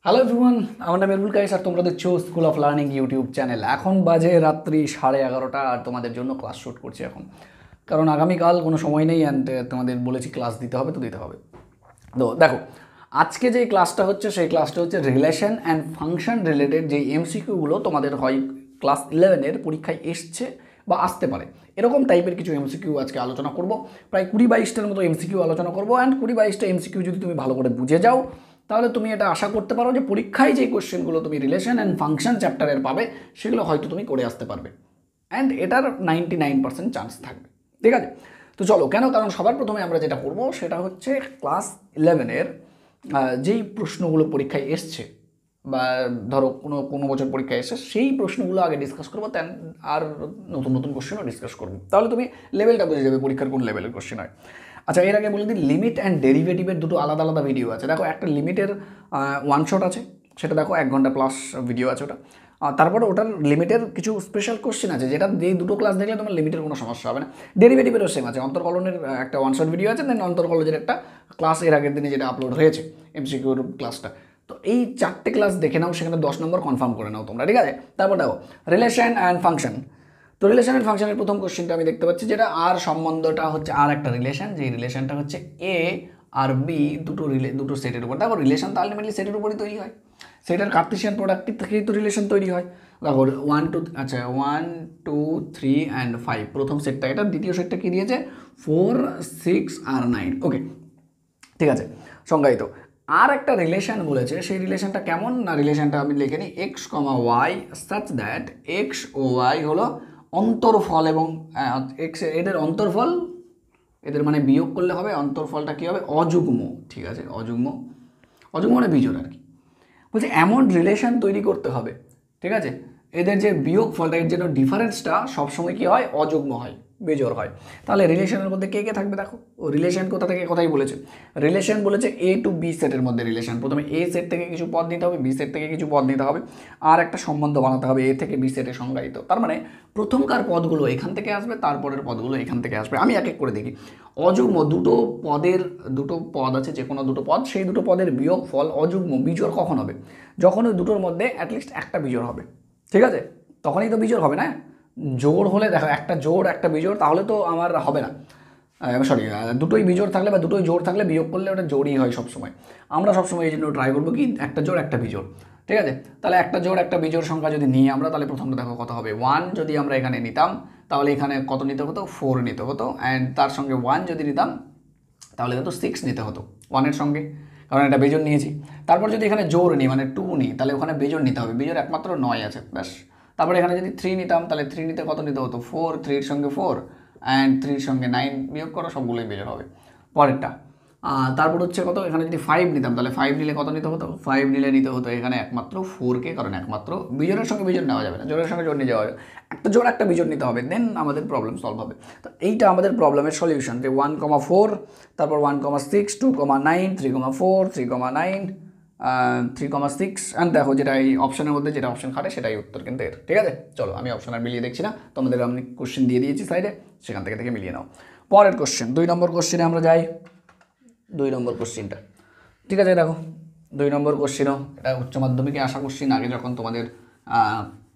Hello everyone, আমার নাম এরবুল কায়েস আর তোমরা দেখছো school of learning YouTube channel. এখন বাজে রাত্রি 11:30 আর তোমাদের জন্য ক্লাস শুট করছি এখন, কারণ আগামীকাল কোনো সময় নেই অ্যান্ড তোমাদের বলেছি ক্লাস দিতে হবে তো দিতে হবে। তো দেখো, আজকে যে ক্লাসটা হচ্ছে সেই ক্লাসটা হচ্ছে রিলেশন অ্যান্ড ফাংশন রিলেটেড যে এমসিকিউগুলো তোমাদের হয় ক্লাস 11-এর পরীক্ষায় এসছে বা আসতে পারে, এরকম টাইপের কিছু এমসিকিউ আজকে আলোচনা করব। প্রায় 20-22টার মতো এমসিকিউ আলোচনা করবো অ্যান্ড 20-22টা এমসিকিউ যদি তুমি ভালো করে বুঝে যাও তাহলে তুমি এটা আশা করতে পারো যে পরীক্ষায় যে কোশ্চেনগুলো তুমি রিলেশন অ্যান্ড ফাংশন চ্যাপ্টারের পাবে সেগুলো হয়তো তুমি করে আসতে পারবে অ্যান্ড এটার 99% চান্স থাকবে। ঠিক আছে, তো চলো, কারণ সবার প্রথমে আমরা যেটা করবো সেটা হচ্ছে ক্লাস 11-এর যেই প্রশ্নগুলো পরীক্ষায় এসছে বা ধরো কোনো কোনো বছর পরীক্ষায় এসে সেই প্রশ্নগুলো আগে ডিসকাস করবো, দেন আর নতুন নতুন কোশ্চেনও ডিসকাস করবো, তাহলে তুমি লেভেলটা বুঝে যাবে পরীক্ষার কোন লেভেলের কোশ্চেন হয়। আচ্ছা, এর আগে বলে দিই, লিমিট অ্যান্ড ডেরিভেটিভের দুটো আলাদা আলাদা ভিডিও আছে। দেখো, একটা লিমিটের ওয়ান শট আছে, সেটা দেখো 1 ঘন্টা প্লাস ভিডিও আছে ওটা। তারপরে ওটার লিমিটের কিছু স্পেশাল কোশ্চেন আছে, যেটা এই দুটো ক্লাস দেখলে তোমার লিমিটের কোনো সমস্যা হবে না। ডেরিভেটিভেরও সেম আছে, অন্তর্কলনের একটা ওয়ান শট ভিডিও আছে, দেন অন্তর্কলনের একটা ক্লাস এর আগের দিনে যেটা আপলোড হয়েছে এমসিকিউর ক্লাসটা। তো এই 4টে ক্লাস দেখে নাও, সেখানে 10 নম্বর কনফার্ম করে নাও তোমরা। ঠিক আছে, তারপর দেখো রিলেশন অ্যান্ড ফাংশন। তো রিলেশন অ্যান্ড ফাংশনের প্রথম কোশ্চেনটা আমি দেখতে পাচ্ছি, যেটা আর সম্বন্ধটা হচ্ছে আর একটা রিলেশন, যে রিলেশনটা হচ্ছে এ আর বি দুটো সেটের উপর। দেখো, রিলেশন তো আলটিমেটলি সেটের উপরই তৈরি হয়, সেটার কার্টেসিয়ান প্রোডাক্টের থেকেই তো রিলেশন তৈরি হয়। দেখো 1 2 3 অ্যান্ড 5 প্রথম সেটটা, এটা দ্বিতীয় সেটটা কি দিয়েছে 4 6 আর 9। ওকে, ঠিক আছে, সংজ্ঞায়িত। আর একটা রিলেশন বলেছে, সেই রিলেশনটা কেমন না, রিলেশনটা আমি লিখে নিই x comma y such that x ও ওয়াই হলো অন্তর্ফল এবং এক্স এদের অন্তর্ফল, এদের মানে বিয়োগ করলে হবে, অন্তর্ফলটা কী হবে অযুগ্ম। ঠিক আছে, অযুগ্ম, অযুগ্ম মানে বিজোড় আর কি। বলছে এমন রিলেশন তৈরি করতে হবে, ঠিক আছে, এদের যে বিয়োগ ফলটা, এর জন্য ডিফারেন্সটা সবসময় কী হয় অযুগ্ম হয়, বেজোড় হয়। তাহলে রিলেশনের মধ্যে কে কে থাকবে? দেখো, ও রিলেশন কোথা থেকে কোথায় বলেছে, রিলেশন বলেছে এ টু বি সেটের মধ্যে রিলেশন। প্রথমে এ সেট থেকে কিছু পদ নিতে হবে, বি সেট থেকে কিছু পদ নিতে হবে, আর একটা সম্বন্ধ বানাতে হবে এ থেকে বি সেটে সংজ্ঞায়িত। তার মানে প্রথমকার পদগুলো এখান থেকে আসবে, তারপরের পদগুলো এখান থেকে আসবে। আমি এক এক করে দেখি। অযুগ্ম দুটো পদ আছে, যে কোনো দুটো পদ, সেই দুটো পদের বিয়োগ ফল অযুগ্ম বিজোড় কখন হবে? যখন ওই দুটোর মধ্যে অ্যাটলিস্ট একটা বিজোড় হবে। ঠিক আছে, তখনই তো বিজোড় হবে না। জোড় হলে দেখো, একটা জোড় একটা বিজোড়, তাহলে তো আমার হবে না। সরি, দুটোই বিজোড় থাকলে বা দুটোই জোড় থাকলে বিয়োগ করলে ওটা জোড়ই হয় সবসময়। আমরা সবসময় এই জন্য ট্রাই করবো কি একটা জোড় একটা বিজোড়। ঠিক আছে, তাহলে একটা জোড় একটা বিজোড় সংখ্যা যদি নিই আমরা, তাহলে প্রথমটা দেখো কত হবে 1। যদি আমরা এখানে নিতাম তাহলে এখানে কত নিতে হতো 4 নিতে হতো, অ্যান্ড তার সঙ্গে 1 যদি নিতাম তাহলে কিন্তু 6 নিতে হতো 1-এর সঙ্গে, কারণ এটা বেজোড় নিয়েছি। তারপর যদি এখানে জোড় নিই মানে 2 নিই, তাহলে ওখানে বেজোড় নিতে হবে, বেজোড় একমাত্র 9 আছে ব্যাস। তারপরে এখানে যদি 3 নিতাম তাহলে 3 নিতে কত নিতে হতো 4, 3-এর সঙ্গে 4 অ্যান্ড 3-এর সঙ্গে 9 বিয়োগ করো, সবগুলোই বেজোড় হবে। পরেরটা তারপর হচ্ছে কত, এখানে যদি 5 নিতাম তাহলে 5 নিলে কত নিতে হতো, 5 নিলে নিতে হতো এখানে একমাত্র 4কে, কারণ একমাত্র বিজোড়ের সঙ্গে বিজোড় নেওয়া যাবে না, জোড়ের সঙ্গে জোড় নিয়ে যাওয়া যাবে, একটা জোড় একটা বিজোড় নিতে হবে, দেন আমাদের প্রবলেম সলভ হবে। তো এইটা আমাদের প্রবলেমের সলিউশন, যে 1,4, তারপর 1,6, 2,9, 3,4, 3,9, 3,6 অ্যান্ড দেখো যেটা এই অপশনের মধ্যে যেটা অপশন খাটে সেটাই উত্তর কিন্তু এর। ঠিক আছে, চলো আমি অপশন আর মিলিয়ে দেখছি না, তোমাদের আমি কোশ্চেন দিয়ে দিয়েছি সাইডে, সেখান থেকে মিলিয়ে নাও। পরের কোশ্চেন 2 নম্বর কোশ্চেনে আমরা যাই। 2 নম্বর কোশ্চেনটা, ঠিক আছে, দেখো 2 নম্বর কোশ্চেনও এটা উচ্চ মাধ্যমিকে আসা কোশ্চেন, আগে যখন তোমাদের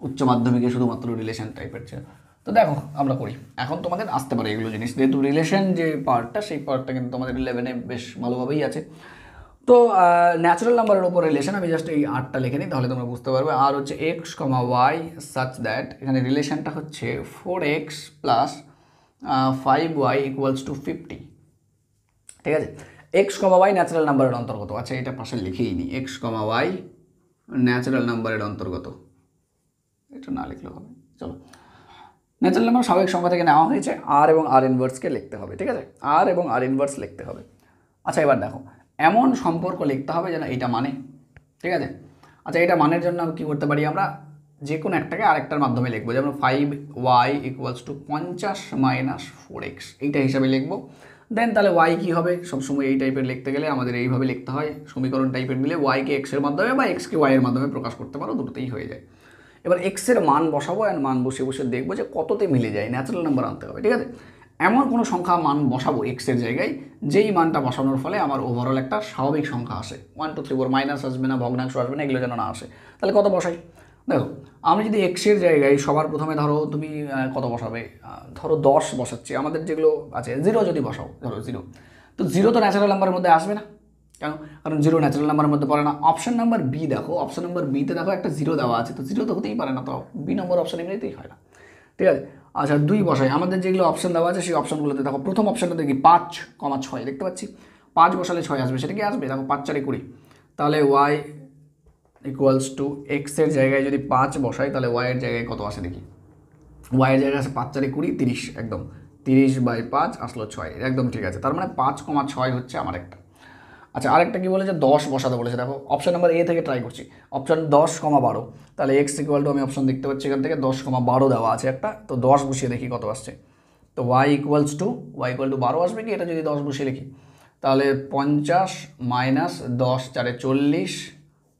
উচ্চ মাধ্যমিকে শুধুমাত্র রিলেশন টাইপের ছিল। তো দেখো আমরা করি, এখন তোমাদের আসতে পারে এগুলো জিনিস, যেহেতু রিলেশন যে পার্টটা সেই পার্টটা কিন্তু তোমাদের 11-এ বেশ ভালোভাবেই আছে। তো ন্যাচারাল নাম্বারের ওপর রিলেশন, আমি জাস্ট এই আরটা লিখে নিই তাহলে তোমরা বুঝতে পারবে। আর হচ্ছে x comma y such that, এখানে রিলেশনটা হচ্ছে 4x plus 5y equals to 50। ঠিক আছে, এক্স কমা ওয়াই ন্যাচারাল নাম্বারের অন্তর্গত। আচ্ছা, এটা পাশে লিখেই নিই, এক্স কমা ওয়াই ন্যাচারাল নাম্বারের অন্তর্গত, এটা না লিখলেও হবে। চলো, ন্যাচারাল নাম্বার স্বাভাবিক সংখ্যা থেকে নেওয়া হয়েছে, আর এবং আর ইনভার্সকে লিখতে হবে। ঠিক আছে, আর এবং আর ইনভার্স লিখতে হবে। আচ্ছা, এবার দেখো এমন সম্পর্ক লিখতে হবে যেন এইটা মানে। ঠিক আছে, আচ্ছা এটা মানের জন্য কী করতে পারি আমরা, যে কোনো একটাকে আরেকটার মাধ্যমে লিখবো, যেমন 5y equals to 50 minus 4x, এইটা হিসাবে লিখবো। দেন তাহলে y কী হবে, সবসময় এই টাইপের লিখতে গেলে আমাদের এইভাবে লিখতে হয়, সমীকরণ টাইপের দিলে y-কে x-এর মাধ্যমে বা x-কে y-এর মাধ্যমে প্রকাশ করতে পারো, দুটোতেই হয়ে যায়। এবার x-এর মান বসাবো, অ্যান্ড মান বসে বসে দেখবো যে কততে মিলে যায়, ন্যাচারাল নাম্বার আনতে হবে। ঠিক আছে, এমন কোনো সংখ্যা মান বসাবো এক্সের জায়গায় যেই মানটা বসানোর ফলে আমার ওভারঅল একটা স্বাভাবিক সংখ্যা আসে, 1 2 3 4, মাইনাস আসবে না, ভগ্নাংশ আসবে না, এগুলো যেন না আসে। তাহলে কত বসাই? দেখো আমি যদি এক্সের জায়গায় সবার প্রথমে ধরো তুমি কত বসাবে, ধরো 10 বসাচ্ছি, আমাদের যেগুলো আছে 0 যদি বসাও, ধরো 0, তো 0 তো ন্যাচারাল নাম্বারের মধ্যে আসবে না, কেন? কারণ 0 ন্যাচারাল নাম্বারের মধ্যে পড়ে না। অপশন নাম্বার বি দেখো, অপশন নাম্বার বিতে দেখো একটা 0 দেওয়া আছে, তো 0 তো হতেই পারে না, তো বি নম্বর অপশন এমনিতেই হয় না, ঠিক আছে। আচ্ছা 2 বসাই, আমাদের যেগুলো অপশন দেওয়া আছে সেই অপশনগুলোতে দেখো প্রথম অপশনটা দেখি 5,6 দেখতে পাচ্ছি, 5 বসালে 6 আসবে, সেটা কি আসবে? দেখো 5 4 20, তাহলে ওয়াই ইকুয়ালস টু এক্সের জায়গায় যদি 5 বসাই তাহলে ওয়াইয়ের জায়গায় কত আসে দেখি। ওয়াইয়ের জায়গায় আছে 5 4 20, 30, একদম 30/5 আসলো 6, একদম ঠিক আছে। তার মানে 5,6 হচ্ছে আমার একটা। আচ্ছা আরেকটা কি বলেছে, 10 বসাতে বলেছে, দেখো অপশন নাম্বার এ থেকে ট্রাই করছি, অপশন 10,12, তাহলে এক্স ইকুয়াল টু আমি অপশন দেখতে পাচ্ছি এখান থেকে 10,12 দেওয়া আছে একটা, তো 10 বসিয়ে দেখি কত আসছে। তো ওয়াই ইকুয়াল টু 12 আসবে কি, এটা যদি 10 বসিয়ে লিখি তাহলে 50 মাইনাস 10 4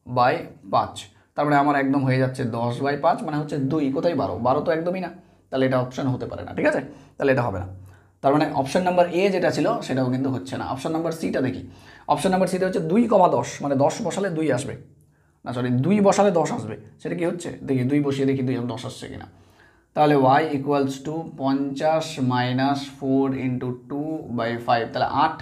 40/5, তারপরে আমার একদম হয়ে যাচ্ছে 10/5, মানে হচ্ছে 2, কোথায় 12 তো একদমই না, তাহলে এটা অপশন হতে পারে না, ঠিক আছে, তাহলে এটা হবে না। তার মানে অপশন নাম্বার এ যেটা ছিল সেটাও কিন্তু হচ্ছে না। অপশন নাম্বার সিটা দেখি, অপশন নাম্বার সিতে হচ্ছে 2,10, মানে 10 বসালে 2 আসবে, না সরি 2 বসালে 10 আসবে, সেটা কি হচ্ছে দেখি, 2 বসিয়ে দেখি 10 আসছে কিনা। তাহলে y equals to 50 minus 4 into 2/5, তাহলে 8,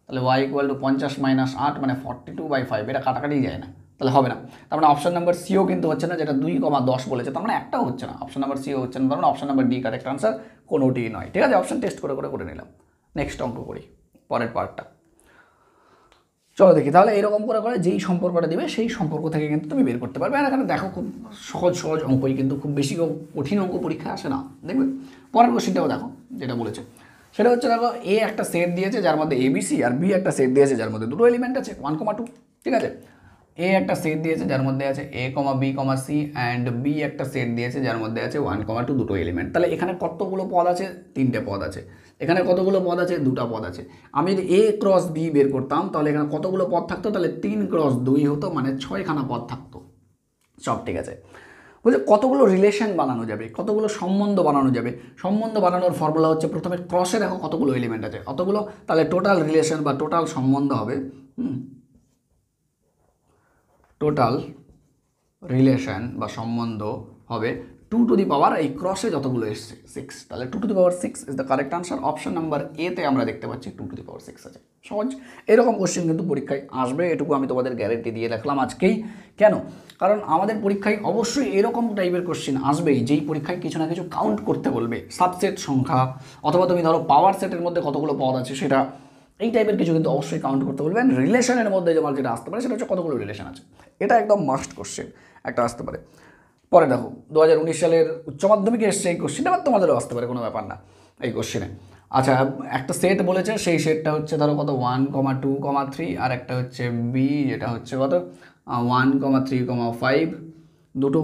তাহলে ওয়াই ইকুয়াল টু 50 মাইনাস 8 মানে 42/5, এটা কাটাকাটি যায় না, তাহলে হবে না। তার মানে অপশন নাম্বার সিও কিন্তু হচ্ছে না, যেটা 2,10 বলেছে, তার মানে একটাও হচ্ছে না, অপশন নাম্বার সিও হচ্ছে না, তার মানে option number D correct answer, কোনোটি নয়, ঠিক আছে। অপশন টেস্ট করে নিলাম। নেক্সট অঙ্ক করি, পরের পার্টটা চলো দেখি। তাহলে এরকম করে যেই সম্পর্কটা দিবে সেই সম্পর্ক থেকে কিন্তু তুমি বের করতে পারবে। আর এখানে দেখো খুব সহজ সহজ অঙ্কই, কিন্তু খুব বেশি কঠিন অঙ্ক পরীক্ষা আসে না, দেখবে। পরের কোশ্চেনটাও দেখো যেটা বলেছে, সেটা হচ্ছে দেখো এ একটা সেট দিয়েছে যার মধ্যে এবিসি, আর বি একটা সেট দিয়েছে যার মধ্যে দুটো এলিমেন্ট আছে 1,2, ঠিক আছে। এ একটা সেট দিয়েছে যার মধ্যে আছে a, b, c, and B একটা সেট দিয়েছে যার মধ্যে আছে 1,2 দুটো এলিমেন্ট। তাহলে এখানে কতগুলো পদ আছে? 3টে পদ আছে। এখানে কতগুলো পদ আছে? 2টা পদ আছে। আমি যদি a ক্রস b বের করতাম তাহলে এখানে কতগুলো পদ থাকতো? তাহলে 3 ক্রস 2 হতো, মানে 6খানা পদ থাকতো। সব ঠিক আছে। বলছে কতগুলো রিলেশন বানানো যাবে, কতগুলো সম্বন্ধ বানানো যাবে। সম্বন্ধ বানানোর ফর্মুলা হচ্ছে প্রথমে ক্রসে দেখো কতগুলো এলিমেন্ট আছে, অতগুলো, তাহলে টোটাল রিলেশন বা টোটাল সম্বন্ধ হবে টোটাল রিলেশন বা সম্বন্ধ হবে 2 টু দি পাওয়ার এই ক্রসে যতগুলো এসছে 6, তাহলে 2 to the power 6 is the correct answer. Option number এতে আমরা দেখতে পাচ্ছি 2 টু দি পাওয়ার 6 আছে। সহজ, এরকম কোশ্চেন কিন্তু পরীক্ষায় আসবে, এটুকু আমি তোমাদের গ্যারেন্টি দিয়ে রাখলাম আজকেই। কেন? কারণ আমাদের পরীক্ষায় অবশ্যই এরকম টাইপের কোশ্চেন আসবেই, যেই পরীক্ষায় কিছু না কিছু কাউন্ট করতে বলবে, সাবসেট সংখ্যা, অথবা তুমি ধরো পাওয়ার সেটের মধ্যে কতগুলো পদ আছে সেটা, এই টাইপের কিছু কিন্তু অবশ্যই কাউন্ট করতে বলবেন। রিলেশনের মধ্যে যেটা আসতে পারে সেটা হচ্ছে কতগুলো রিলেশন আছে, এটা একদম মাস্ট কোশ্চেন একটা আসতে পারে। পরে দেখো 2019 সালের উচ্চ মাধ্যমিকে এসছে এই কোশ্চেনটা, আবার তোমাদেরও আসতে পারে, কোনো ব্যাপার না এই কোশ্চেনে। আচ্ছা একটা সেট বলেছে, সেই সেটটা হচ্ছে ধরো কত 1, 2, 3, আর একটা হচ্ছে বি যেটা হচ্ছে কত 1, 3, 5, দুটো।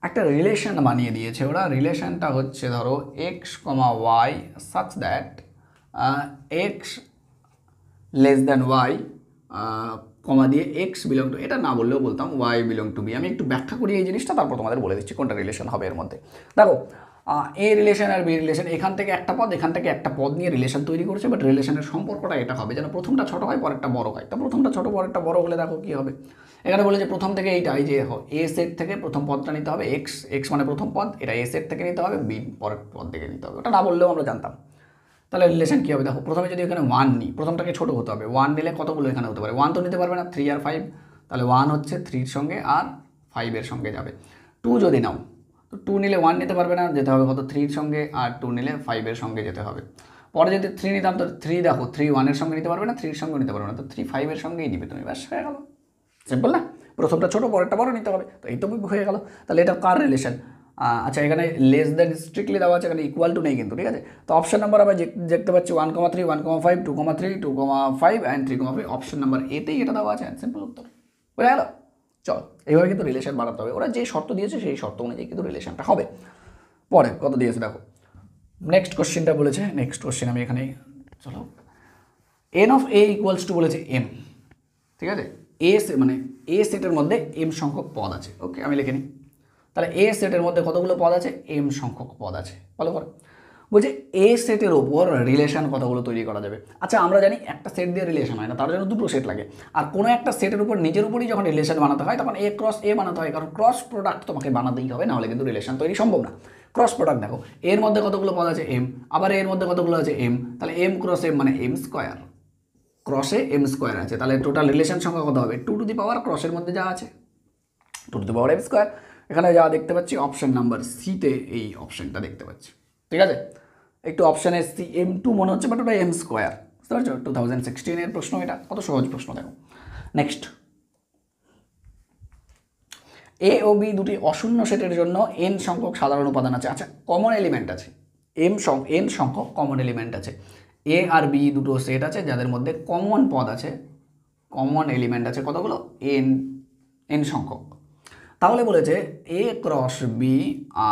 একটা রিলেশন বানিয়ে দিয়েছে ওরা, রিলেশনটা হচ্ছে ধরো x, y such that x less than y, comma দিয়ে এক্স বিলং টু, এটা না বললেও বলতাম ওয়াই বিলং টু বি। আমি একটু ব্যাখ্যা করি এই জিনিসটা, তারপর তোমাদের বলে দিচ্ছি কোনটা রিলেশন হবে এর মধ্যে। দেখো এ রিলেশন আর বি রিলেশন, এখান থেকে একটা পদ এখান থেকে একটা পদ নিয়ে রিলেশন তৈরি করছে, বাট রিলেশনের সম্পর্কটা এটা হবে যেন প্রথমটা ছোট হয় পরেরটা বড় হয়। তো প্রথমটা ছোট পরেরটা বড় হলে দেখো কী হবে, এখানে বলে যে প্রথম থেকে এইটা, এই যে এ সেট থেকে প্রথম পদটা নিতে হবে এক্স, এক্স মানে প্রথম পদ, এটা এ সেট থেকে নিতে হবে, বি পরের পদ থেকে নিতে হবে, ওটা না বললেও আমরা জানতাম। তাহলে রিলেশন কী হবে দেখো, প্রথমে যদি এখানে 1 নিই, প্রথমটাকে ছোটো হতে হবে, 1 নিলে কতগুলো এখানে হতে পারে, 1 তো নিতে পারবে না, 3 আর 5, তাহলে 1 হচ্ছে 3-র সঙ্গে আর 5-এর সঙ্গে যাবে। 2 যদি নাও তো 2 নিলে 1 নিতে পারবে না, যেতে হবে কত 3-র সঙ্গে, আর 2 নিলে 5-এর সঙ্গে যেতে হবে। পরে যদি 3 নিতাম তো 3 দেখো 3 1-এর সঙ্গে নিতে পারবে না, 3-র সঙ্গে নিতে পারবে না, তো 3 5-এর সঙ্গেই নিবে তুমি, ব্যাস হয়ে গেল। সিম্পল না? প্রথমটা ছোটো পরেরটা বড় নিতে হবে, তো এই তো হয়ে গেল। তাহলে এটা কার রিলেশন? আচ্ছা এখানে লেস দ্যান স্ট্রিক্টলি দেওয়া আছে, এখানে ইকুয়াল টু নেই কিন্তু, ঠিক আছে। তো অপশন নাম্বার আমরা দেখতে পাচ্ছি 1, 3, 1, 5, 2, 3, 2, 5 অ্যান্ড 3, 5, অপশন নাম্বার এতেই এটা দেওয়া আছে, সিম্পল উত্তর। বুঝে গেল? চল এইভাবে কিন্তু রিলেশন বানাতে হবে, ওরা যে শর্ত দিয়েছে সেই শর্ত অনুযায়ী কিন্তু রিলেশনটা হবে। পরে কত দিয়েছে দেখো, নেক্সট কোশ্চেনটা বলেছে, নেক্সট কোশ্চেন আমি এখানে, চলো N of A equals to বলেছে এম, ঠিক আছে। মানে এ সেটের মধ্যে এম সংখ্যক পদ আছে, ওকে আমি লিখে নিই। তাহলে এ সেটের মধ্যে কতগুলো পদ আছে? এম সংখ্যক পদ আছে। ভালো করে বলছে এ সেটের ওপর রিলেশন কতগুলো তৈরি করা যাবে। আচ্ছা আমরা জানি একটা সেট দিয়ে রিলেশন হয় না, তার জন্য দুটো সেট লাগে। আর কোনো একটা সেটের উপর নিজের উপরই যখন রিলেশন বানাতে হয় তখন এ ক্রস এ বানাতে হয়, কারণ ক্রস প্রোডাক্ট তোমাকে বানাতেই হবে, নাহলে কিন্তু রিলেশন তৈরি সম্ভব না। ক্রস প্রোডাক্ট দেখো, এর মধ্যে কতগুলো পদ আছে এম, আবার এর মধ্যে কতগুলো আছে এম, তাহলে এম ক্রস এম মানে এম স্কোয়ার, ক্রসে এম স্কোয়ার আছে, তাহলে টোটাল রিলেশন সংখ্যা কত হবে 2 ক্রসের মধ্যে যা আছে 2 এম স্কোয়ার। এখানে যা দেখতে পাচ্ছি অপশন নাম্বার সিতে এই অপশনটা দেখতে পাচ্ছি, ঠিক আছে। একটু অপশানে সি M2 মনে হচ্ছে, বাট ওটা এম স্কোয়ার, বুঝতে পারছো। 2016 প্রশ্ন, এটা কত সহজ প্রশ্ন দেখো। নেক্সট, এ ও বি দুটি অশূন্য সেটের জন্য এন সংখ্যক সাধারণ উপাদান আছে। আচ্ছা কমন এলিমেন্ট আছে, এন সংখ্যক কমন এলিমেন্ট আছে। এ আর বি দুটো সেট আছে যাদের মধ্যে কমন পদ আছে, কমন এলিমেন্ট আছে কতগুলো এন সংখ্যক। তাহলে বলেছে এ ক্রস বি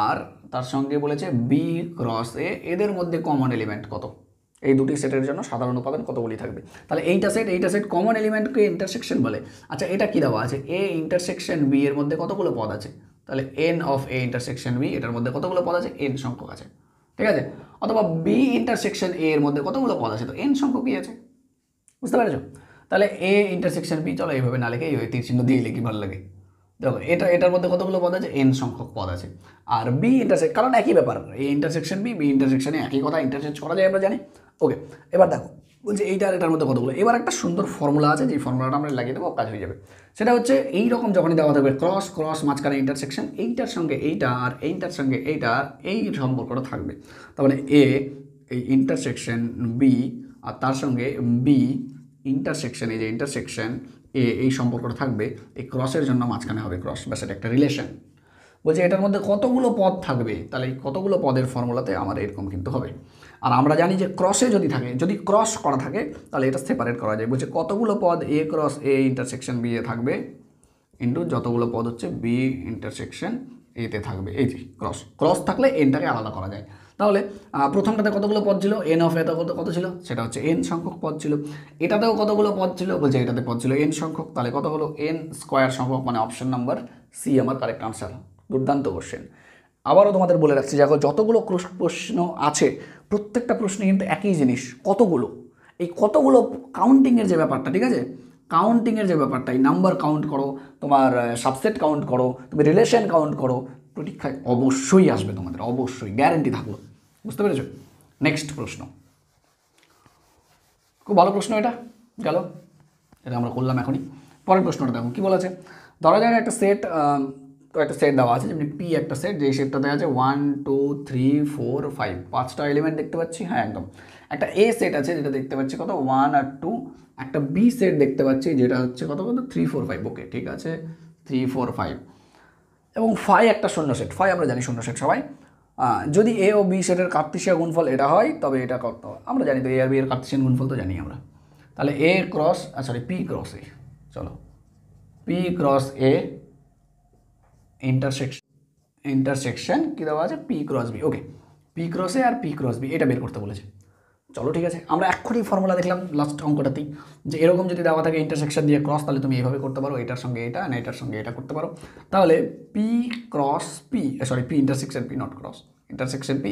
আর তার সঙ্গে বলেছে বি ক্রস এ, এদের মধ্যে কমন এলিমেন্ট কত, এই দুটি সেটের জন্য সাধারণ উপাদান কতগুলি থাকবে। তাহলে এইটা সেট কমন এলিমেন্টকে ইন্টারসেকশন বলে। আচ্ছা এটা কী দেওয়া আছে, এ ইন্টারসেকশন বি এর মধ্যে কতগুলো পদ আছে, তাহলে n of A intersection B এটার মধ্যে কতগুলো পদ আছে এন সংখ্যক আছে, ঠিক আছে। অথবা বি ইন্টারসেকশন এ এর মধ্যে কতগুলো পদ আছে, তো এন সংখ্যকই আছে, বুঝতে পেরেছো। তাহলে এ ইন্টারসেকশন বি, চলো এইভাবে না লিখে এইভাবে তীর চিহ্ন দিয়ে লিখি ভালো লাগে। দেখো এটার মধ্যে কতগুলো পদ আছে এন সংখ্যক পদ আছে। আর বি ইন্টারসেক্ট, কারণ একই ব্যাপার, এ ইন্টারসেকশন বি ইন্টারসেকশনে একই কথা, ইন্টারচেঞ্জ করা যায় আমরা জানি। ওকে, এবার দেখো বলছে এইটার এটার মধ্যে কতগুলো, এবার একটা সুন্দর ফর্মুলা আছে, যে ফর্মুলাটা আমরা লাগিয়ে দেবো কাজ হয়ে যাবে। সেটা হচ্ছে এইরকম যখনই দেওয়া থাকবে ক্রস ক্রস মাঝখানে ইন্টারসেকশন, এইটার সঙ্গে এইটা আর এইটার সঙ্গে এইটা, এই সম্পর্কটা থাকবে। তাহলে এ এই ইন্টারসেকশন বি আর তার সঙ্গে বি ইন্টারসেকশন, এই যে ইন্টারসেকশন এ, এই সম্পর্কটা থাকবে, এই ক্রসের জন্য মাঝখানে হবে ক্রস, ব্যাস এটা একটা রিলেশন। বলছে এটার মধ্যে কতগুলো পদ থাকবে, তাহলে এই কতগুলো পদের ফর্মুলাতে আমার এরকম কিন্তু হবে। আর আমরা জানি যে ক্রসে যদি থাকে, যদি ক্রস করা থাকে তাহলে এটা সেপারেট করা যায়। বলছে কতগুলো পদ এ cross A intersection B A থাকবে ইন্টু যতগুলো পদ হচ্ছে বি ইন্টারসেকশন এতে থাকবে। এই যে ক্রস থাকলে এনটাকে আলাদা করা যায়। তাহলে প্রথমটাতে কতগুলো পদ ছিল, এন অফ এতে কত ছিল, সেটা হচ্ছে এন সংখ্যক পদ ছিল। এটাতেও কতগুলো পদ ছিল, বলছে এটাতে পদ ছিল এন সংখ্যক, তাহলে কত হলো এন স্কোয়ার সংখ্যক, মানে অপশন নাম্বার সি আমার কারেক্ট আনসার। দুর্দান্ত কোশ্চেন। আবারও তোমাদের বলে রাখছি, দেখো যতগুলো প্রশ্ন আছে প্রত্যেকটা প্রশ্নে কিন্তু একই জিনিস, কতগুলো, এই কতগুলো কাউন্টিংয়ের যে ব্যাপারটা, ঠিক আছে, কাউন্টিংয়ের যে ব্যাপারটা, এই নাম্বার কাউন্ট করো, তোমার সাবসেট কাউন্ট করো, তুমি রিলেশন কাউন্ট করো, পরীক্ষায় অবশ্যই আসবে তোমাদের, অবশ্যই গ্যারেন্টি থাকলো, বুঝতে পেরেছো। নেক্সট প্রশ্ন, খুব ভালো প্রশ্ন এটা গেল, এটা আমরা করলাম এখনই। পরের প্রশ্নটা দেখো কী বলেছে, ধরা যায় একটা সেট, তো একটা সেট দেওয়া আছে, যেমনি পি একটা সেট, যেই সেটটা দেওয়া আছে 1 2 3 4 5, 5টা এলিমেন্ট দেখতে পাচ্ছি, হ্যাঁ একদম। একটা এ সেট আছে যেটা দেখতে পাচ্ছি কত 1 আর 2, একটা বি সেট দেখতে পাচ্ছি যেটা হচ্ছে কত 3 4 5, ওকে ঠিক আছে 3 4 5, এবং ফাই একটা শূন্য সেট, ফাই আমরা জানি শূন্য সেট সবাই। যদি এ ও বি সেটের কার্তেশিয়ান গুণফল এটা হয় তবে এটা কত, আমরা জানি তো এ আর বি এর কার্তেশিয়ান গুণফল তো জানি আমরা। তাহলে এ ক্রস সরি পি ক্রস এ, চলো পি ক্রস এ ইন্টারসেকশন কী দেওয়া আছে পি ক্রস বি, ওকে পি ক্রস এ আর পি ক্রস বি এটা বের করতে বলেছে। চলো ঠিক আছে, আমরা এক্ষুনি ফর্মুলা দেখলাম লাস্ট অঙ্কটাতেই, যে এরকম যদি দেওয়া থাকে ইন্টারসেকশন দিয়ে ক্রস, তাহলে তুমি এইভাবে করতে পারো, এটার সঙ্গে এটা না এটার সঙ্গে এটা করতে পারো। তাহলে P cross P, sorry P intersection P, not cross, intersection P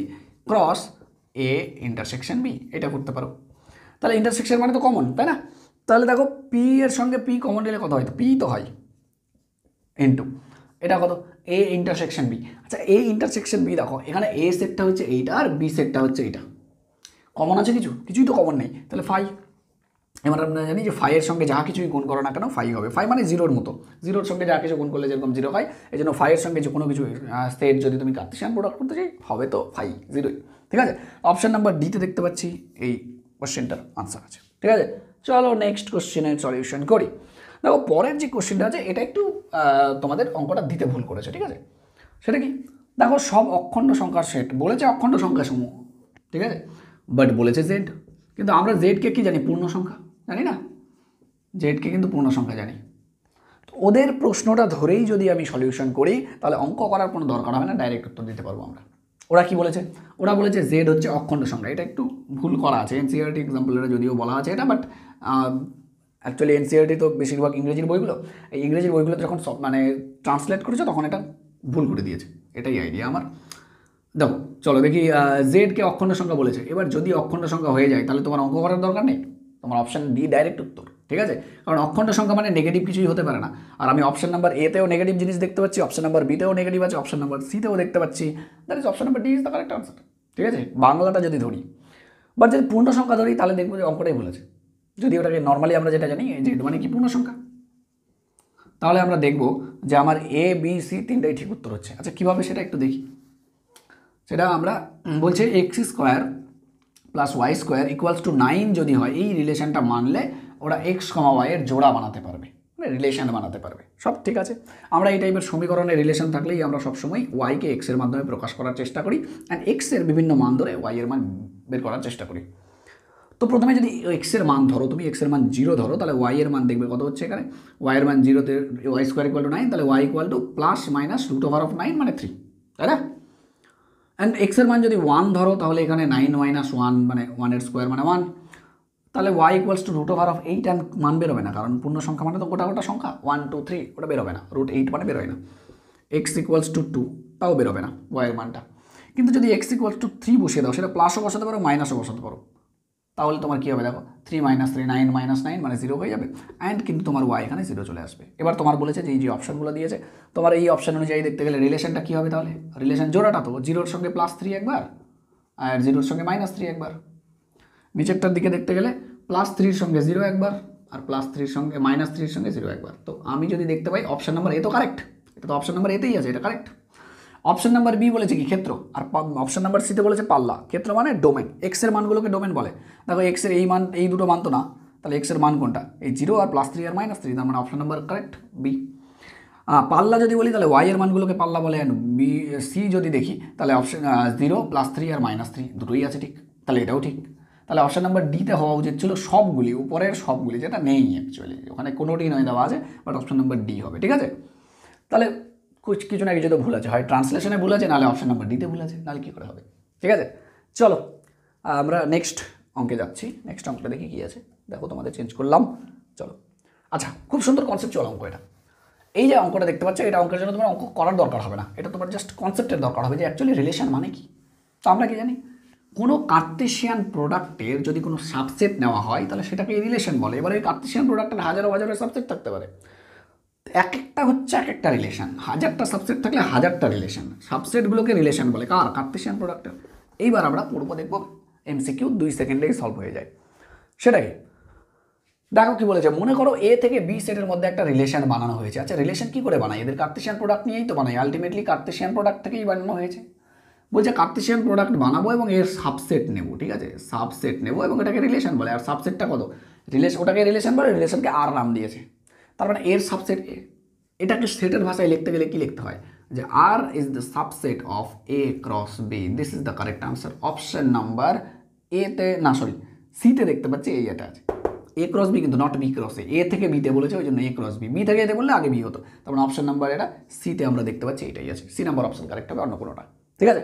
cross A intersection B, এটা করতে পারো। তাহলে ইন্টারসেকশন মানে তো কমন, তাই না। তাহলে দেখো পি এর সঙ্গে পি কমন নিলে কত হয়, তো পি তো হয় ইন্টু এটা কত এ ইন্টারসেকশন বি। আচ্ছা এ ইন্টারসেকশন বি দেখো, এখানে এ সেটটা হচ্ছে এইটা আর বি সেটটা হচ্ছে এইটা, কমন আছে কিছুই তো কমন নেই, তাহলে ফাই। এবার আমরা জানি যে ফাইয়ের সঙ্গে যা কিছুই গুণ করো না কেন ফাই হবে, ফাই মানে জিরোর মতো, জিরোর সঙ্গে যা কিছু গুণ করলে যেরকম জিরো হয়, এই জন্য ফাইয়ের সঙ্গে যে কোনো কিছু সেট যদি তুমি কার্তেশিয়ান প্রোডাক্ট করতে চাই হবে তো ফাই জিরোই, ঠিক আছে। অপশান নাম্বার ডিতে দেখতে পাচ্ছি এই কোশ্চেনটার আনসার আছে, ঠিক আছে। চলো নেক্সট কোশ্চেনের সলিউশন করি। দেখো পরের যে কোশ্চেনটা আছে এটা একটু তোমাদের অঙ্কটা দিতে ভুল করেছে, ঠিক আছে। সেটা কি, দেখো সব অখণ্ড সংখ্যার সেট বলেছে, অখণ্ড সংখ্যা সমূহ, ঠিক আছে, বাট বলেছে জেড, কিন্তু আমরা জেডকে কি জানি পূর্ণ সংখ্যা জানি না, জেডকে কিন্তু পূর্ণ সংখ্যা জানি। তো ওদের প্রশ্নটা ধরেই যদি আমি সলিউশন করি তাহলে অঙ্ক করার কোনো দরকার হবে না, ডাইরেক্ট উত্তর দিতে পারবো আমরা। ওরা কি বলেছে, ওরা বলেছে জেড হচ্ছে অখণ্ড সংখ্যা, এটা একটু ভুল করা আছে, এনসিইআরটি এক্সাম্পলের যদিও বলা আছে এটা, বাট অ্যাকচুয়ালি এনসিইআরটি তো বেশিরভাগ ইংরেজির বইগুলো, এই ইংরেজির বইগুলোতে যখন সব মানে ট্রান্সলেট করেছে তখন এটা ভুল করে দিয়েছে, এটাই আইডিয়া আমার। দেখো চলো দেখি, জেডকে অখণ্ড সংখ্যা বলেছে। এবার যদি অখণ্ড সংখ্যা হয়ে যায় তাহলে তোমার অঙ্ক করার দরকার নেই, তোমার অপশান ডি ডাইরেক্ট উত্তর, ঠিক আছে? কারণ অখণ্ড সংখ্যা মানে নেগেটিভ কিছুই হতে পারে না। আর আমি অপশন নাম্বার এতেও নেগেটিভ জিনিস দেখতে পাচ্ছি, অপশন নাম্বার বিতেও নেগেটিভ আছে, অপশন নাম্বার সিতেও দেখতে পাচ্ছি। That is option number D is the correct answer, ঠিক আছে? বাংলাটা যদি ধরি, বাট যদি পূর্ণ সংখ্যা ধরি তাহলে দেখবো যে অঙ্কটাই বলেছে। যদি ওটাকে নর্মালি আমরা যেটা জানি জেড মানে কি পূর্ণ সংখ্যা, তাহলে আমরা দেখব যে আমার এ বি সি তিনটাই ঠিক উত্তর হচ্ছে। আচ্ছা কীভাবে সেটা একটু দেখি। সেটা আমরা বলছে x square plus y square equals to 9 যদি হয়, এই রিলেশনটা মানলে ওরা এক্স কমা ওয়াই এর জোড়া বানাতে পারবে, মানে রিলেশন বানাতে পারবে। সব ঠিক আছে, আমরা এই টাইপের সমীকরণের রিলেশন থাকলেই আমরা সবসময় ওয়াইকে এক্সের মাধ্যমে প্রকাশ করার চেষ্টা করি, অ্যান্ড এক্সের বিভিন্ন মান ধরে ওয়াই এর মান বের করার চেষ্টা করি। তো প্রথমে যদি এক্সের মান ধরো, তুমি এক্সের মান 0 ধরো, তাহলে ওয়াই এর মান দেখবে কত হচ্ছে এখানে। ওয়াই এর মান 0তে ওয়াই স্কোয়ার ইকুয়াল টু 9, তাহলে y equal to plus minus root over of 9 মানে 3, তাই না? অ্যান্ড এক্সের মান যদি 1 ধরো তাহলে এখানে 9 মাইনাস 1 মানে 1 স্কোয়ার মানে 1, তাহলে y equals to root over of 8, and মান বেরোবে না, কারণ পূর্ণ সংখ্যা মানে তো গোটা গোটা সংখ্যা, 1 2 3 ওটা বেরোবে না, রুট 8 মানে বেরোয় না। এক্স ইকুয়ালস টু 2 তাও বেরোবে না ওয়াইয়ের মানটা। কিন্তু যদি এক্স ইকুয়ালস টু 3 বসিয়ে দাও, সেটা প্লাসও বসাতে পারো মাইনাসও বসাতে পারো, তাহলে তোমার কী হবে দেখো, 3 মাইনাস 3 9 মাইনাস 9 মানে 0 হয়ে যাবে, অ্যান্ড কিন্তু তোমার ওয়াই এখানে 0 চলে আসবে। এবার তোমার বলেছে যে এই যে অপশানগুলো দিয়েছে, তোমার এই অপশান অনুযায়ী দেখতে গেলে রিলেশনটা কী হবে, তাহলে রিলেশন জোড়াটা তো 0-র সঙ্গে +3 একবার আর 0-র সঙ্গে -3 একবার। নিচেরটার দিকে দেখতে গেলে +3-র সঙ্গে 0 একবার আর +3-র সঙ্গে -3-র সঙ্গে 0 একবার। তো আমি যদি দেখতে পাই অপশান নাম্বার এ তো কারেক্ট, এটা তো অপশান নাম্বার এতেই আছে, এটা কারেক্ট। অপশন নাম্বার বি বলেছে কি ক্ষেত্র, আর অপশন নাম্বার সিতে বলেছে পাল্লা। ক্ষেত্র মানে ডোমেন, এক্সের মানগুলোকে ডোমেন বলে। দেখো এক্সের এই মান, এই দুটো মান তো না, তাহলে এক্সের মান কোনটা, এই 0 আর +3 আর -3, তার মানে অপশন নাম্বার কারেক্ট বি। পাল্লা যদি বলি তাহলে ওয়াই এর মানগুলোকে পাল্লা বলে, অ্যান্ড বি সি যদি দেখি তাহলে অপশন 0 +3 আর -3 দুটোই আছে ঠিক, তাহলে এটাও ঠিক। তাহলে অপশন নাম্বার ডিতে হওয়া উচিত ছিল সবগুলি, উপরের সবগুলি, যেটা নেই অ্যাকচুয়ালি, ওখানে কোনোটি নয় দেওয়া আছে, বাট অপশন নাম্বার ডি হবে, ঠিক আছে? তাহলে কিছু না কিছু তো ভুল আছে, হয় ট্রান্সলেশনে ভুল আছে, নাহলে অপশন নাম্বার ডিতে ভুল আছে, নাহলে কী করে হবে, ঠিক আছে? চলো আমরা নেক্সট অঙ্কে যাচ্ছি। নেক্সট অঙ্কটা দেখি কী আছে, দেখো তোমাদের চেঞ্জ করলাম, চলো। আচ্ছা খুব সুন্দর কনসেপ্টুয়াল অঙ্ক এটা। এই যে অঙ্কটা দেখতে পাচ্ছ, এটা অঙ্কের জন্য তোমার অঙ্ক করার দরকার হবে না, এটা তোমার জাস্ট কনসেপ্টের দরকার হবে যে অ্যাকচুয়ালি রিলেশন মানে কি। তো আমরা কি জানি, কোনো কার্টেশিয়ান প্রোডাক্টের যদি কোনো সাবসেট নেওয়া হয় তাহলে সেটাকে রিলেশন বলে। এবার এই কার্টেশিয়ান প্রোডাক্টের হাজারো হাজারো সাবসেট থাকতে পারে, এক একটা হচ্ছে এক একটা রিলেশন, হাজারটা সাবসেট থাকলে হাজারটা রিলেশন, সাবসেটগুলোকে রিলেশন বলে কার, কার্টেশিয়ান প্রোডাক্টের। এইবার আমরা পড়বো, দেখবো এমসিকিউ 2 সেকেন্ডেই সলভ হয়ে যায়। সেটাই দেখো কি বলেছে, মনে করো এ থেকে বি সেটের মধ্যে একটা রিলেশন বানানো হয়েছে। আচ্ছা রিলেশন কি করে বানাই, এদের কার্টেশিয়ান প্রোডাক্ট নিয়েই তো বানাই, আলটিমেটলি কার্টেশিয়ান প্রোডাক্ট থেকেই বানানো হয়েছে। বলছে কার্টেশিয়ান প্রোডাক্ট বানাবো এবং এর সাবসেট নেব, ঠিক আছে? সাবসেট নেব এবং এটাকে রিলেশন বলে। আর সাবসেটটা কত, ওটাকে রিলেশন বলে, রিলেশনকে আর নাম দিয়েছে, তার মানে এর সাবসেট এ। এটাকে সেটের ভাষায় লিখতে গেলে কি লিখতে হয়, যে R is the subset of A cross B. This is the correct answer. Option number এতে না, সরি সিতে দেখতে পাচ্ছি এই এটা আছে, এ ক্রস বি, কিন্তু not B cross A. A থেকে বিতে বলেছে, ওই জন্য এ ক্রস বি। বি থেকে এতে বললে আগে বি হতো, তার মানে অপশন নাম্বার এটা সিতে আমরা দেখতে পাচ্ছি এটাই আছে। সি নাম্বার অপশন কারেক্ট হবে, অন্য কোনোটা, ঠিক আছে?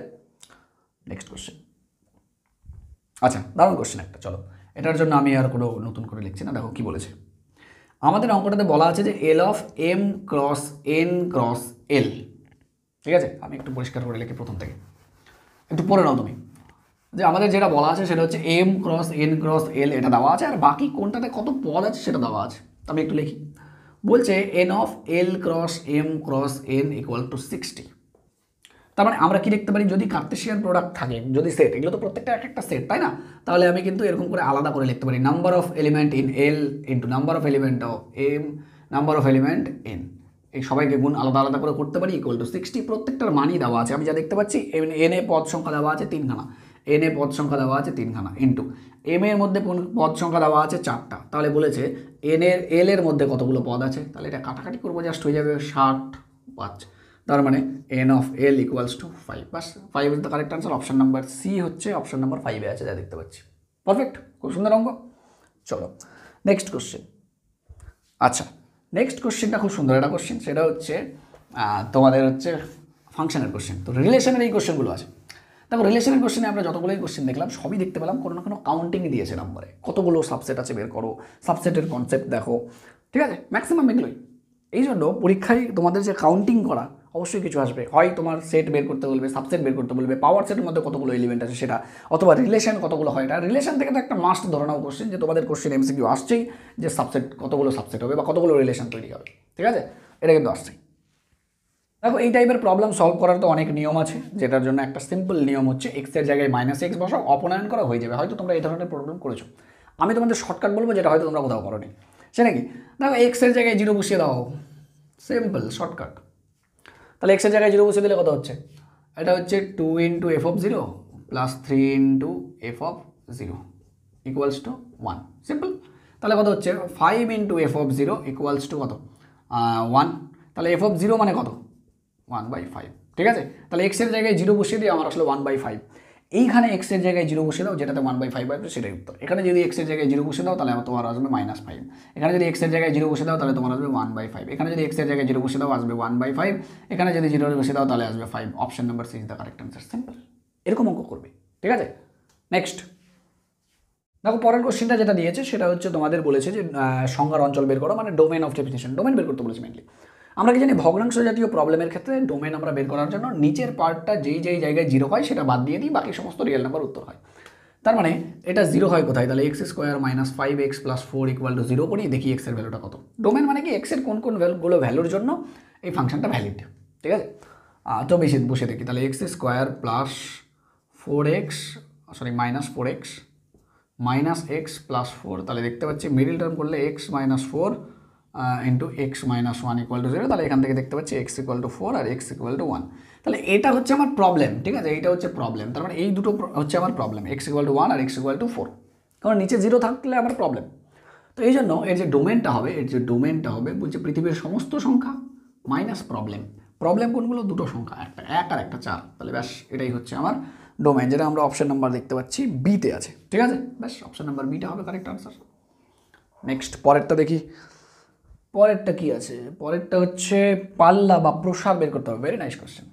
Next question. আচ্ছা দারুণ কোশ্চেন একটা, চলো এটার জন্য আমি আর কোনো নতুন করে লিখছি না। দেখো কি বলেছে, আমাদের অঙ্কটাতে বলা আছে যে L of M cross N cross L, ঠিক আছে? আমি একটু পরিষ্কার করে লিখি প্রথম থেকে, একটু পড়ে নাও তুমি। যে আমাদের যেটা বলা আছে সেটা হচ্ছে এম ক্রস এন ক্রস এল, এটা দেওয়া আছে, আর বাকি কোনটাতে কত পদ আছে সেটা দেওয়া আছে। আমি একটু লিখি, বলছে n of L cross M cross N equal to 60। তার মানে আমরা কি লিখতে পারি, যদি কার্টেশিয়ান প্রোডাক্ট থাকে, যদি সেট, এগুলো তো প্রত্যেকটা এক একটা সেট, তাই না? তাহলে আমি কিন্তু এরকম করে আলাদা করে লিখতে পারি, number of element in L into number of element of M number of element N, এই সবাইকে গুণ আলাদা আলাদা করে করতে পারি, ইকুয়াল টু 60। প্রত্যেকটার মানই দেওয়া আছে, আমি যা দেখতে পাচ্ছি এন এ পদ সংখ্যা দেওয়া আছে 3খানা, এন এ পদ সংখ্যা দেওয়া আছে 3খানা, ইন্টু এম এর মধ্যে পদ সংখ্যা দেওয়া আছে 4টা। তাহলে বলেছে এন এর এল এর মধ্যে কতগুলো পদ আছে, তাহলে এটা কাটাকাটি করবো, জাস্ট হয়ে যাবে 65। তার মানে n of L equals to 5, বাস 5 is the correct answer. Option number C হচ্ছে অপশন নাম্বার 5-এ আছে, যা দেখতে পাচ্ছি। পারফেক্ট, খুব সুন্দর অঙ্ক। চলো নেক্সট কোশ্চেন। আচ্ছা নেক্সট কোশ্চেনটা খুব সুন্দর একটা কোশ্চেন, সেটা হচ্ছে তোমাদের হচ্ছে ফাংশনের কোশ্চেন। তো রিলেশনের এই কোশ্চেনগুলো আছে। দেখো রিলেশনের কোশ্চেনে আমরা যতগুলোই কোশ্চেন দেখলাম সবই দেখতে পেলাম কোনো না কোনো কাউন্টিং দিয়েছে নাম্বারে, কতগুলো সাবসেট আছে বের করো, সাবসেটের কনসেপ্ট দেখো, ঠিক আছে? ম্যাক্সিমাম এগুলোই। এই জন্য পরীক্ষায় তোমাদের যে কাউন্টিং করা অবশ্যই কিছু আসবে, হয় তোমার সেট বের করতে বলবে, সাবসেট বের করতে বলবে, পাওয়ার সেটের মধ্যে কতগুলো এলিমেন্ট আছে সেটা, অথবা রিলেশন কতগুলো হয়, এটা রিলেশন থেকে তো একটা মাস্ট ধরে নাও কোশ্চেন যে তোমাদের কোশ্চেন এমসিকিউ আসছেই যে সাবসেট কতগুলো সাবসেট হবে বা কতগুলো রিলেশন তৈরি হবে, ঠিক আছে, এটা কিন্তু আসছেই। দেখো এই টাইপের প্রবলেম সলভ করার তো অনেক নিয়ম আছে, যেটার জন্য একটা সিম্পল নিয়ম হচ্ছে এক্সের জায়গায় -x বসাও, অপনয়ন করা হয়ে যাবে। হয়তো তোমরা এই ধরনের প্রবলেম করেছো, আমি তোমাদের শর্টকাট বলবো যেটা হয়তো তোমরা কোথাও করোনি, সেটা কি? দেখো এক্সের জায়গায় 0 বসিয়ে দাও, সিম্পল শর্টকাট। তাহলে এক্সের জায়গায় 0 বসিয়ে দিলে কত হচ্ছে? এটা হচ্ছে 2 × f(0) plus 3 × f(0) equals to 1, simple. তাহলে কত হচ্ছে? 5 × f(0) ইকুয়ালস টু কত? 1। তাহলে f(0) মানে কত? 1/5, ঠিক আছে। তাহলে এক্সের জায়গায় 0 বসিয়ে দিয়ে আমার আসলে 1/5। এইখানে এক্সের জায়গায় 0 বসিয়ে দাও, যেটাতে 1/5 আসবে সেটাই উত্তর। এখানে যদি এক্সের জায়গায় 0 বসিয়ে দাও তাহলে তোমার আসবে -5। এখানে যদি এক্সের জায়গায় 0 বসিয়ে দাও তাহলে তোমার আসবে 1/5। এখানে যদি এক্সের জায়গায় 0 বসিয়ে দাও আসবে 1/5। এখানে যদি 0 বসিয়ে দাও তাহলে আসবে 5। Option number C is the correct answer, simple. এরকম অঙ্ক করবে, ঠিক আছে। নেক্সট দেখো পরের কোশ্চেনটা যেটা দিয়েছে সেটা হচ্ছে তোমাদের বলেছে যে সংজ্ঞার অঞ্চল বের করো, মানে ডোমেন অফ ডেফিনিশন, ডোমেন বের করতে বলেছে মেনলি। আমরা কি জানি ভগ্নাংশ জাতীয় প্রবলেমের ক্ষেত্রে ডোমেন আমরা বের করার জন্য নিচের পার্টটা যেই জায়গায় 0 হয় সেটা বাদ দিয়ে দিই, বাকি সমস্ত রিয়েল নাম্বার উত্তর হয়। তার মানে এটা 0 হয় কোথায়? তাহলে x² - 5x + 4 = 0 করি, দেখি x এর ভ্যালুটা কত। ডোমেন মানে কি x এর কোন কোন ভ্যালুর জন্য এই ফাংশনটা ভ্যালিড, ঠিক আছে। তো বেশি বসে দেখি, তাহলে x² + 4x -4x -x + 4, তাহলে দেখতে পাচ্ছি মিডিল টার্ম করলে x - 4 × x - 1 = 0। তাহলে এখান থেকে দেখতে পাচ্ছি x = 4 আর x = 1। তাহলে এটা হচ্ছে আমার প্রবলেম, ঠিক আছে, এইটা হচ্ছে প্রবলেম। তার মানে এই দুটো হচ্ছে আমার প্রবলেম, x = 1 আর x = 4, কারণ নিচে 0 থাকলে আমার প্রবলেম। তো এই জন্য এর যে ডোমেনটা হবে বলছে পৃথিবীর সমস্ত সংখ্যা মাইনাস প্রবলেম। প্রবলেম কোনগুলো? দুটো সংখ্যা, একটা 1 আর একটা 4। তাহলে ব্যাস এটাই হচ্ছে আমার ডোমেন, যেটা আমরা অপশন নাম্বার দেখতে পাচ্ছি বিতে আছে, ঠিক আছে। ব্যাস অপশন নাম্বার বিটা হবে কারেক্ট আনসার। নেক্সট পরেরটা দেখি, পরেরটা কি আছে? পরেরটা হচ্ছে পাল্লা বা প্রসার বের করতে হবে। Very nice question.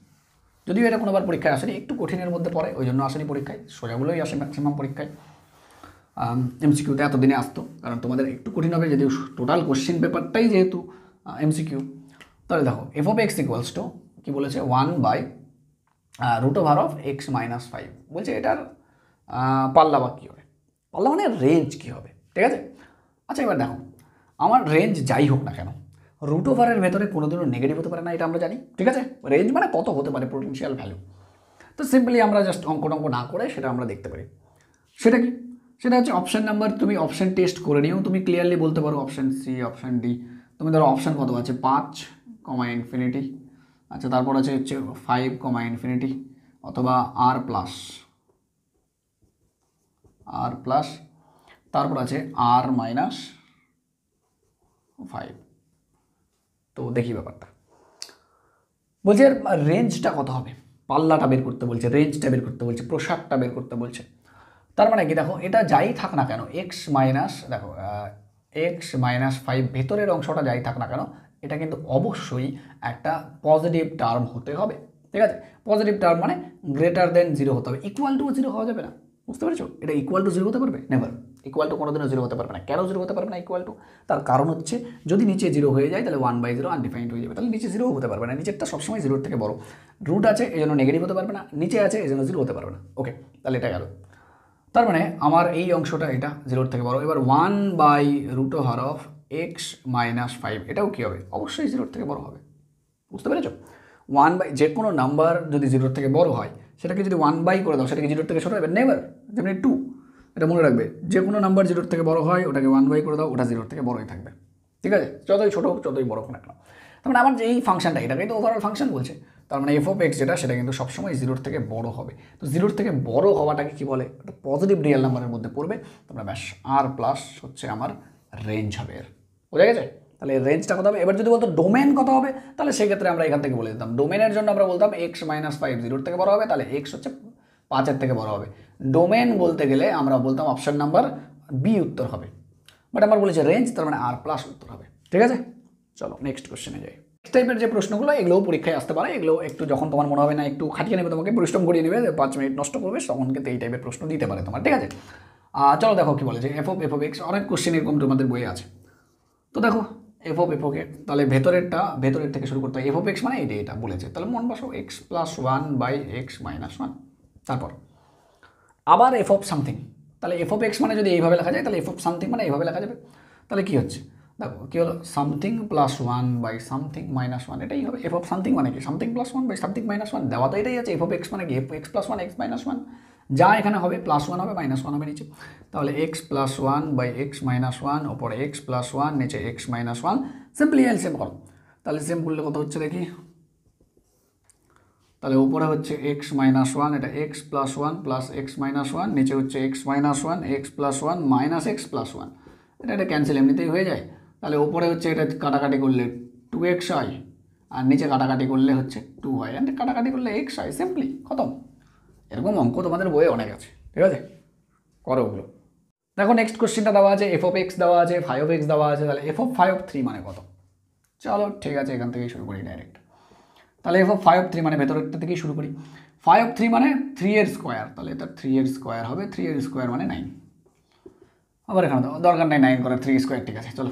যদিও এটা কোনোবার পরীক্ষায় আসেনি, একটু কঠিনের মধ্যে পড়ে, ওই জন্য আসেনি পরীক্ষায়, সোজাগুলোই আসে ম্যাক্সিমাম পরীক্ষায়। এমসিকিউতে এতদিনে আসতো, কারণ তোমাদের একটু কঠিন হবে যদিও টোটাল কোশ্চেন পেপারটাই যেহেতু এমসিকিউ। তাহলে দেখো f(x) কি বলেছে? 1/√x - 5 বলছে। এটার পাল্লা বা কী হবে? পাল্লা মানে রেঞ্জ কী হবে, ঠিক আছে। আচ্ছা এবার দেখো, আমার রেঞ্জ যাই হোক না কেন, √এর ভেতরে কোনোদিনও নেগেটিভ হতে পারে না, এটা আমরা জানি, ঠিক আছে। রেঞ্জ মানে কত হতে পারে পোটেনশিয়াল ভ্যালু। তো সিম্পলি আমরা জাস্ট অঙ্ক না করে সেটা আমরা দেখতে পারি। সেটা কি? সেটা হচ্ছে অপশান নাম্বার, তুমি অপশান টেস্ট করে নিও, তুমি ক্লিয়ারলি বলতে পারো অপশান সি, অপশান ডি। তুমি ধরো অপশান কত আছে? 5, ∞। আচ্ছা তারপর আছে হচ্ছে 5, ∞, অথবা আর প্লাস, তারপর আছে r - 5। তো দেখি ব্যাপারটা, বলছে রেঞ্জটা কত হবে, পাল্লাটা বের করতে বলছে, রেঞ্জটা বের করতে বলছে, প্রসারটা বের করতে বলছে। তার মানে কি দেখো, এটা যাই থাক না কেন x - 5 ভেতরের অংশটা যাই থাক না কেন, এটা কিন্তু অবশ্যই একটা পজিটিভ টার্ম হতে হবে, ঠিক আছে। পজিটিভ টার্ম মানে >0 হতে হবে, =0 হওয়া যাবে না, বুঝতে পেরেছো? এটা =0 হতে পারবে? নেভার। কোনোদিনও 0 হতে পারবে না। কেন 0 হতে পারবে না তার কারণ হচ্ছে যদি নিচে 0 হয়ে যায় তাহলে 1/0 আনডিফাইন্ড হয়ে যাবে, তাহলে নিচে 0 হতে পারবে না। নিচেরটা সবসময় 0 থেকে বড়, রুট আছে এই জন্য নেগেটিভ হতে পারবে না, নিচে আছে এই জন্য 0 হতে পারবে না। ওকে, তাহলে এটা গেল। তার মানে আমার এই অংশটা এটা 0 থেকে বড়। এবার 1/√x - 5 এটাও কী হবে? অবশ্যই 0 থেকে বড় হবে, বুঝতে পেরেছো? যে কোনো নাম্বার যদি 0 থেকে বড় হয় সেটাকে যদি 1 করে দাও, সেটাকে 0 থেকে ছোটো হবে? নেভার। যেমনি 2, এটা মনে রাখবে, যে কোনো নাম্বার 0 থেকে বড় হয় ওটাকে 1 করে দাও, ওটা 0 থেকে বড়ই থাকবে, ঠিক আছে, যতই ছোটো হোক যতই বড় হোক না কেন। তার মানে আমার যে এই ফাংশনটা, এটাকেই তো ওভারঅল ফাংশন বলছে। তার মানে f(x) যেটা, সেটা কিন্তু সবসময় 0 থেকে বড় হবে। তো 0 থেকে বড় হওয়াটাকে কি বলে? একটা পজিটিভ রিয়েল নাম্বারের মধ্যে পড়বে। তোমরা ব্যাস r+ হচ্ছে আমার রেঞ্জ হবে এর, বোঝা গেছে? তাহলে রেঞ্জটা কত হবে? এবার যদি বলতো ডোমেন কত হবে, তাহলে সেক্ষেত্রে আমরা এখান থেকে বলে দিতাম ডোমেনের জন্য আমরা বলতাম x - 5 0 থেকে বড় হবে, তাহলে x হচ্ছে 5-এর থেকে বড় হবে। ডোমেন বলতে গেলে আমরা বলতাম অপশন নাম্বার বি উত্তর হবে, বাট আমার বলেছে রেঞ্জ, তার মানে r+ উত্তর হবে, ঠিক আছে। চলো নেক্সট কোশ্চেনে যাই। নেক্সট টাইপের যে প্রশ্নগুলো, এগুলোও পরীক্ষায় আসতে পারে। এগুলো একটু যখন তোমার মনে হবে না একটু খাটিয়ে নেবে, তোমাকে পরিশ্রম করিয়ে নেবে, 5 মিনিট নষ্ট করবে, তখন কিন্তু এই টাইপের প্রশ্ন দিতে পারে তোমার, ঠিক আছে। চলো দেখো কি বলে যে f(x) অনেক কোশ্চেন এরকম তোমাদের বইয়ে আছে। তো দেখো এক্স, তাহলে ভেতরের থেকে শুরু করতে হয়। এফ অফ এক্স মানে এটা বলেছে, তাহলে মন বসো x plus one by x minus one. তারপর আবার এফ অফ সামথিং, তাহলে এফ অফ এক্স মানে যদি এইভাবে লেখা যায়, তাহলে এফ অফ সামথিং মানে এইভাবে লেখা যাবে। তাহলে কী হচ্ছে দেখো, কী হলো, something plus one by something minus one, এটাই হবে এফ অফ সামথিং মানে কি, something plus one by something minus one. দেওয়া তো এটাই আছে, এফ অফ এক্স মানে কি, x plus one x minus one, যা এখানে হবে প্লাস ওয়ান হবে মাইনাস ওয়ান হবে নিচে। তাহলে x plus one by x minus one, ওপরে এক্স প্লাস ওয়ান, নিচে x minus one. Simply LCM করো, তাহলে সেম করলে কত হচ্ছে দেখি, তাহলে উপরে হচ্ছে এক্স মাইনাস ওয়ান, এটা x plus one plus x minus one, নিচে হচ্ছে x minus one x plus one minus x plus one, এটা ক্যান্সেল এমনিতেই হয়ে যায়। তাহলে উপরে হচ্ছে এটা কাটাকাটি করলে টু এক্স হয়, আর নিচে কাটাকাটি করলে হচ্ছে টু হয়, অ্যান্ড কাটাকাটি করলে এক্স হয়, সিম্পলি খতম। এরকম অঙ্ক তোমাদের বইয়ে অনেক আছে, ঠিক আছে, করো ওগুলো। দেখো নেক্সট কোশ্চেনটা দেওয়া আছে, এফ অফ এক্স দেওয়া আছে, ফাইভ অফ এক্স দেওয়া আছে, তাহলে f of five of three মানে কত। চলো ঠিক আছে, এখান থেকেই শুরু করি ডাইরেক্ট। তাহলে f of five of three মানে ভেতরেরটা থেকেই শুরু করি। ফাইভ অফ থ্রি মানে থ্রি এর স্কোয়ার, তাহলে এটা থ্রি এর স্কোয়ার হবে, থ্রি এর স্কোয়ার মানে নাইন। আবার এখানে দরকার নেই নাইন করার, থ্রি স্কোয়ার ঠিক আছে চলো।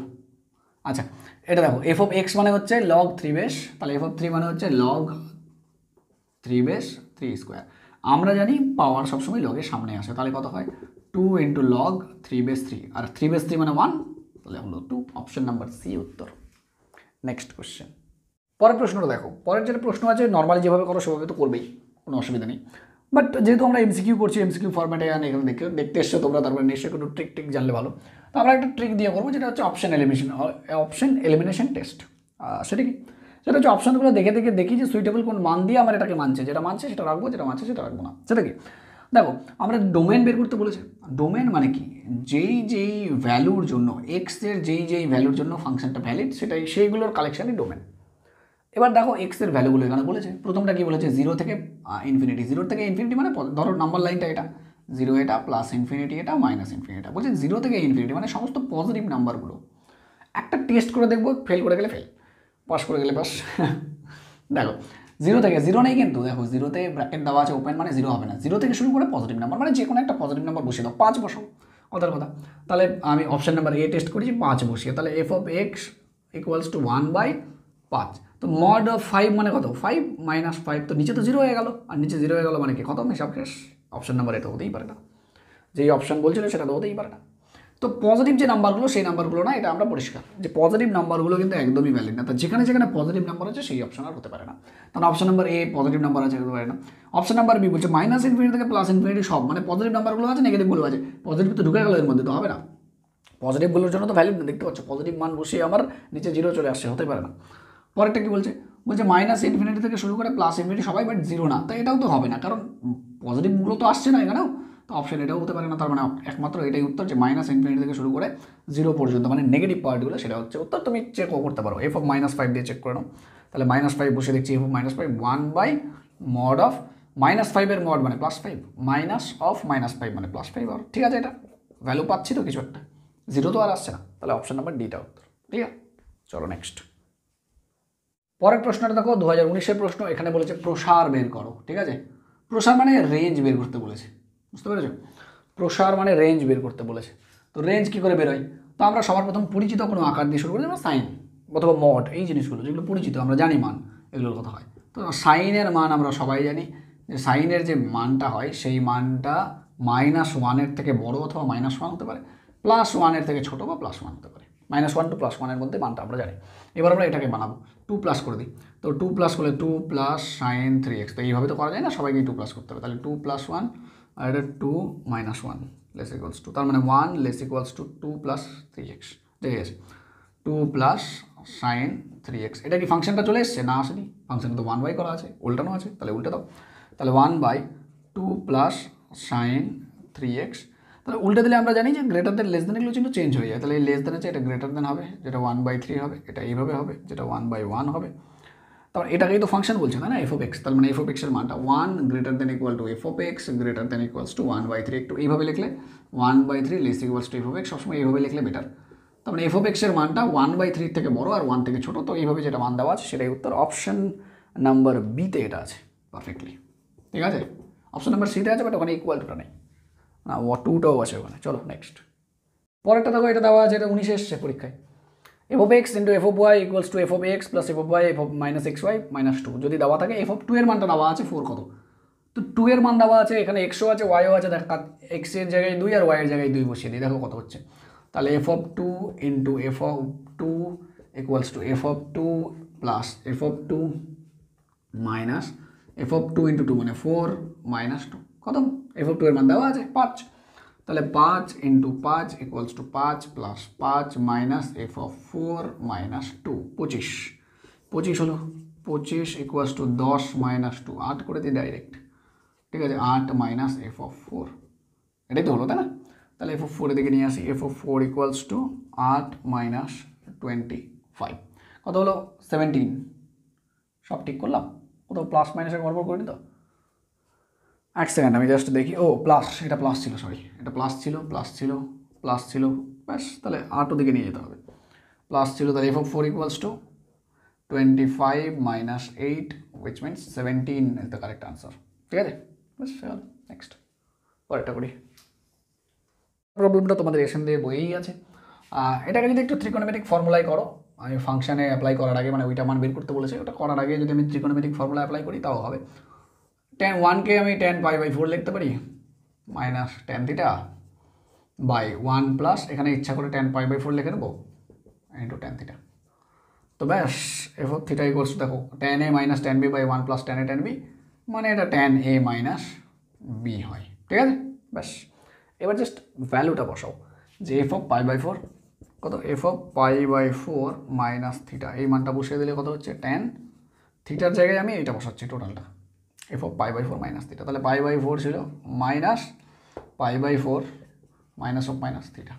আচ্ছা এটা দেখো, এফ অফ এক্স মানে হচ্ছে লগ থ্রি বেস, তাহলে এফ অফ থ্রি মানে হচ্ছে log three base three square. আমরা জানি পাওয়ার সবসময় লগের সামনে আসে, তাহলে কত হয়, two into log three base three, আর থ্রি বেস থ্রি মানে ওয়ান, তাহলে হলো টু, অপশন নাম্বার সি উত্তর। নেক্সট কোশ্চেন, পরের প্রশ্নটা দেখো, পরের যেটা প্রশ্ন আছে নর্মালি যেভাবে করো সেভাবে তো করবেই, কোনো অসুবিধা নেই, বাট যেহেতু আমরা এমসিকিউ করছি, এমসিকিউ ফরম্যাটে এখানে দেখতে এসছো তোমরা, তারপরে নিশ্চয়ই কোনো ট্রিক জানলে ভালো। তো আমরা একটা ট্রিক দিয়ে করবো, যেটা হচ্ছে অপশন এলিমিনেশন টেস্ট। সেটা কি, সেটা হচ্ছে অপশনগুলো দেখি যে সুইটেবল কোন মান দিয়ে আমার এটাকে মানছে, যেটা মানছে সেটা রাখবো, যেটা মানছে সেটা রাখবো না। সেটা কি দেখো, আমরা ডোমেন বের করতে বলেছে। ডোমেন মানে কি, যেই ভ্যালুর জন্য এক্সের যেই ভ্যালুর জন্য ফাংশনটা ভ্যালিড, সেইগুলোর কালেকশনই ডোমেন। এবার দেখো এক্সের ভ্যালুগুলো এখানে বলেছে, প্রথমটা কি বলেছে, জিরো থেকে ইনফিনিটি, জিরো থেকে ইনফিনিটি মানে ধরো নাম্বার লাইনটা এটা জিরো, এটা প্লাস ইনফিনিটি, এটা মাইনাস ইনফিনিটি, এটা বলছে জিরো থেকে ইনফিনিটি মানে সমস্ত পজিটিভ নাম্বারগুলো। একটা টেস্ট করে দেখবো, ফেল করে গেলে ফেল, পাস করে গেলে পাস। দেখো জিরো থেকে, জিরো নেই কিন্তু, দেখো জিরোতে ব্র্যাকেট দেওয়া আছে ওপেন মানে জিরো হবে না, জিরো থেকে শুরু করে পজিটিভ নাম্বার মানে যে কোনো একটা পজিটিভ নাম্বার বসিয়ে দাও, পাঁচ বসাও, কথার কথা। তাহলে আমি অপশন নাম্বার এ টেস্ট করেছি, পাঁচ বসিয়ে, তাহলে f of x equals to one by পাঁচ। তো মড অফ ফাইভ মানে কত, ফাইভ মাইনাস ফাইভ, তো নিচে তো জিরো হয়ে গেল, আর নিচে জিরো হয়ে গেল মানে কি খতম, হিসাব শেষ। অপশন নাম্বার এটা হতেই পারে না, যেই অপশন বলছিল সেটা তো হতেই পারে না। তো পজিটিভ যে নাম্বারগুলো সেই নাম্বারগুলো না, এটা আমরা পরিষ্কার যে পজিটিভ নাম্বারগুলো কিন্তু একদমই ভ্যালিড না। তো যেখানে পজিটিভ নাম্বার আছে সেই অপশন আর হতে পারে না। তাহলে option number A positive number আছে, হতে পারে না। অপশন নাম্বার বি বলছে মাইনাস ইনফিনিটি থেকে প্লাস ইনফিনিটি সব, মানে পজিটিভ নাম্বারগুলো আছে, নেগেটিভগুলো আছে, পজিটিভ তো ঢুকে গেল এর মধ্যে, তো হবে না, পজিটিভগুলোর জন্য তো ভ্যালিড না, দেখতে পাচ্ছ পজিটিভ মান বসিয়ে আমার নিচে জিরো চলে আসছে, হতে পারে না। পরেরটা কি বলছে, মাইনাস ইনফিনিটি থেকে শুরু করে প্লাস ইনফিনিটি সবাই, বাট জিরো না, তো এটাও তো হবে না, কারণ পজিটিভগুলো তো আসছে না এখানেও, তো অপশন এটাও হতে পারে না। তার মানে একমাত্র এটাই উত্তর, যে মাইনাস ইনফিনিটি থেকে শুরু করে জিরো পর্যন্ত মানে নেগেটিভ পার্টগুলো, সেটা হচ্ছে উত্তর। তুমি চেকও করতে পারো, এফ অফ মাইনাস ফাইভ দিয়ে চেক করে নাও। তাহলে মাইনাস ফাইভ বসে দেখছি, f of minus five one by mod of minus ফাইভের মড মানে plus five, minus of minus five মানে প্লাস ফাইভ, আর ঠিক আছে, এটা ভ্যালু পাচ্ছি তো কিছু একটা, জিরো তো আর আসছে না, তাহলে অপশন নাম্বার ডিটা উত্তর। ঠিক আছে, চলো নেক্সট। পরের প্রশ্নটা দেখো 2019-এর প্রশ্ন, এখানে বলেছে প্রসার বের করো। ঠিক আছে, প্রসার মানে রেঞ্জ বের করতে বলেছে, বুঝতে পেরেছো, প্রসার মানে রেঞ্জ বের করতে বলেছে। তো রেঞ্জ কী করে বেরোয়, তো আমরা সবার প্রথম পরিচিত কোনো আকার দিয়ে শুরু করি, যেমন সাইন অথবা মড, এই জিনিসগুলো যেগুলো পরিচিত আমরা জানি মান, এগুলোর কথা হয়। তো সাইনের মান আমরা সবাই জানি যে সাইনের যে মানটা হয় সেই মানটা মাইনাস ওয়ানের থেকে বড় অথবা মাইনাস ওয়ান হতে পারে, প্লাস ওয়ানের থেকে ছোটো বা প্লাস ওয়ান হতে পারে, মাইনাস ওয়ান টু প্লাস ওয়ানের মধ্যে মানটা আমরা জানি। এবার আমরা এটাকে বানাবো, টু প্লাস করে দিই, তো টু প্লাস করলে two plus sine three x, তো এইভাবে তো করা যায় না, সবাইকে টু প্লাস করতে হবে, তাহলে টু প্লাস ওয়ান আর এটা two minus one less equals to, তার মানে one less equals to two plus three x, ঠিক আছে, two plus sine three x. এটা কি ফাংশনটা চলে এসছে না আসেনি, ফাংশনটা তো ওয়ান বাই করা আছে, উল্টানো আছে, তাহলে উল্টে দাও, তাহলে one by two plus sine three x. তাহলে উল্টে দিলে আমরা জানি যে গ্রেটার দেন লেস দেন এগুলো কিন্তু চেঞ্জ হয়ে যায়, তাহলে এই লেস দেন আছে, এটা গ্রেটার দেন হবে, যেটা ওয়ান বাই থ্রি হবে, এটা এইভাবে হবে, যেটা ওয়ান বাই ওয়ান হবে। তারপর এটাকেই তো ফাংশন বলছে না, এফ অফ এক্স, তার মানে এফ অফ এক্সের মানটা one greater than equal to f of x greater than equals to one by three, একটু এইভাবে লিখলে one by three less equals to f of x, সবসময় এইভাবে লিখলে বেটার। তার মানে এফ অফ এক্সের মানটা ওয়ান বাই থ্রির থেকে বড় আর ওয়ান থেকে ছোটো, তো এইভাবে যেটা মান দেওয়া আছে সেটাই উত্তর, অপশন নাম্বার বিতে এটা আছে পারফেক্টলি। ঠিক আছে, অপশন নাম্বার সিতে আছে, বাট ওখানে ইকুয়াল টুটা নেই, না টুটাও আছে ওখানে। চলো নেক্সট, পরেরটা দেখো, এটা দেওয়া আছে, এটা 19-এ এসছে পরীক্ষায়। F of x into f of y equals to f of x plus f of y f of minus x y minus two যদি দেওয়া থাকে এফ অফ টু এর মানটা দেওয়া আছে 4 কত, তো 2 এর মান দেওয়া আছে, এখানে এক্সও আছে ওয়াইও আছে, দেখা এক্স এর জায়গায় 2 আর ওয়াইয়ের জায়গায় 2 বসিয়ে দিই, দেখো কত হচ্ছে। তাহলে f of two into f of two equals to f of two plus f of two minus f of two into two মানে 4 মাইনাস 2 কত, এফ অফ টু এর মান দেওয়া আছে 5, তাহলে 5 into 5 equals to 5 plus 5 minus f of 4 minus 2 25 হলো, 25 equals to 10 minus 2 8 করে দিই ডাইরেক্ট, ঠিক আছে 8 মাইনাস এফ অফ 4, এটাই তো হলো তাই না। তাহলে এফ অফ 4 দিকে নিয়ে আসি, F of 4 equals to 8 minus 25 কত হলো 17, সব ঠিক করলাম, কোথাও প্লাস মাইনাসের গড়বড় করিনি তো। 1 সেকেন্ড আমি জাস্ট দেখি, ও প্লাস, এটা প্লাস ছিল, সরি এটা প্লাস ছিল ব্যাস, তাহলে 8 দিকে নিয়ে যেতে হবে, প্লাস ছিল, তাহলে f of 4 equals to 25 minus 8 which means 17 is the correct answer, ঠিক আছে ব্যাস চলো নেক্সট পরেরটা করি। প্রবলেমটা তোমাদের এখান দিয়ে বইয়েই আছে, এটাকে যদি একটু ত্রিকোণমিতিক ফর্মুলায় করো, আমি ফাংশানে অ্যাপ্লাই করার আগে মানে ওইটা মান বের করতে বলেছে, ওটা করার আগে যদি আমি ত্রিকোণমিতিক ফর্মুলা অ্যাপ্লাই করি তাও হবে। 1কে আমি 10 পাই বাই 4 লিখতে পারি মাইনাস 10 থিটা বাই 1 প্লাস এখানে ইচ্ছা করে 10 পাই বাই 4 লিখে নেবো ইন্টু 10 থিটা, তো ব্যাস f of theta equals to a minus 10b by 1 plus tan a tan b, মানে এটা tan a মাইনাস b হয়, ঠিক আছে ব্যাস। এবার জাস্ট ভ্যালুটা বসাও যে এফ অফ পাই বাই 4 কত, f of pi by 4 minus theta, এই মানটা বসিয়ে দিলে কত হচ্ছে tan থিটার জায়গায় আমি এইটা বসাচ্ছি টোটালটা, f of pi by 4 minus theta, তাহলে পাই বাই 4 ছিল minus pi by 4 minus of minus theta,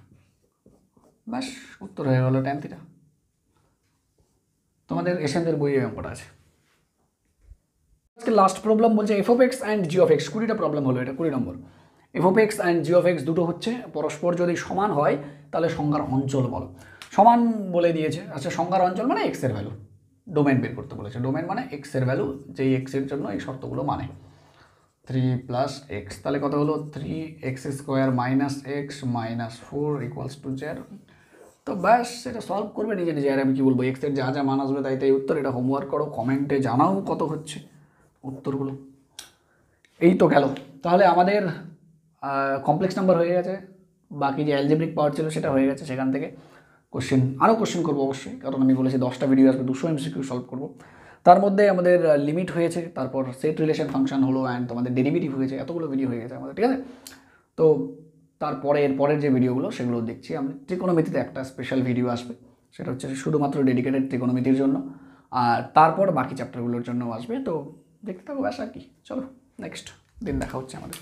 ব্যাস উত্তর হয়ে গেল tan থিটা। তোমাদের এসএনদের বইয়ে অঙ্কটা আছে। আজকে লাস্ট প্রবলেম বলছে f of x and g of x, 20টা প্রবলেম হলো, এটা 20 নম্বর। F of x and g of x দুটো হচ্ছে পরস্পর যদি সমান হয় তাহলে সংজ্ঞার অঞ্চল বলো, সমান বলে দিয়েছে, আচ্ছা সংজ্ঞার অঞ্চল মানে এক্সের ভ্যালু, ডোমেন বের করতে বলেছে, ডোমেন মানে এক্সের ভ্যালু, যেই এক্সের জন্য এই শর্তগুলো মানে 3 প্লাস এক্স, তাহলে কত হলো 3x square minus x minus 4 equals to 0, তো ব্যাস এটা সলভ করবে নিজে নিজে। আর আমি কী বলবো, এক্সের যা যা মান আসবে তাই তাই উত্তর, এটা হোমওয়ার্ক করো, কমেন্টে জানাও কত হচ্ছে উত্তরগুলো। এই তো গেল, তাহলে আমাদের কমপ্লেক্স নাম্বার হয়ে গেছে, বাকি যে অ্যালজেব্রিক পাওয়ার ছিল সেটা হয়ে গেছে, সেখান থেকে আরও কোশ্চেন করবো অবশ্যই, কারণ আমি বলেছি 10টা ভিডিও আসবে, 200 MCQ সলভ করবো, তার মধ্যে আমাদের লিমিট হয়েছে, তারপর সেট রিলেশন ফাংশন হলো, অ্যান্ড তোমাদের ডেরিভেটিভ হয়েছে, এতগুলো ভিডিও হয়ে গেছে আমাদের, ঠিক আছে। তো তারপরে এরপরের যে ভিডিওগুলো সেগুলো দেখছি আমরা, ত্রিকোণমিতিতে একটা স্পেশাল ভিডিও আসবে, সেটা হচ্ছে শুধুমাত্র ডেডিকেটেড ত্রিকোণমিতির জন্য, আর তারপর বাকি চ্যাপ্টারগুলোর জন্য আসবে, তো দেখতে থাকো ব্যাস আর কি। চলো নেক্সট দিন দেখা হচ্ছে আমাদের।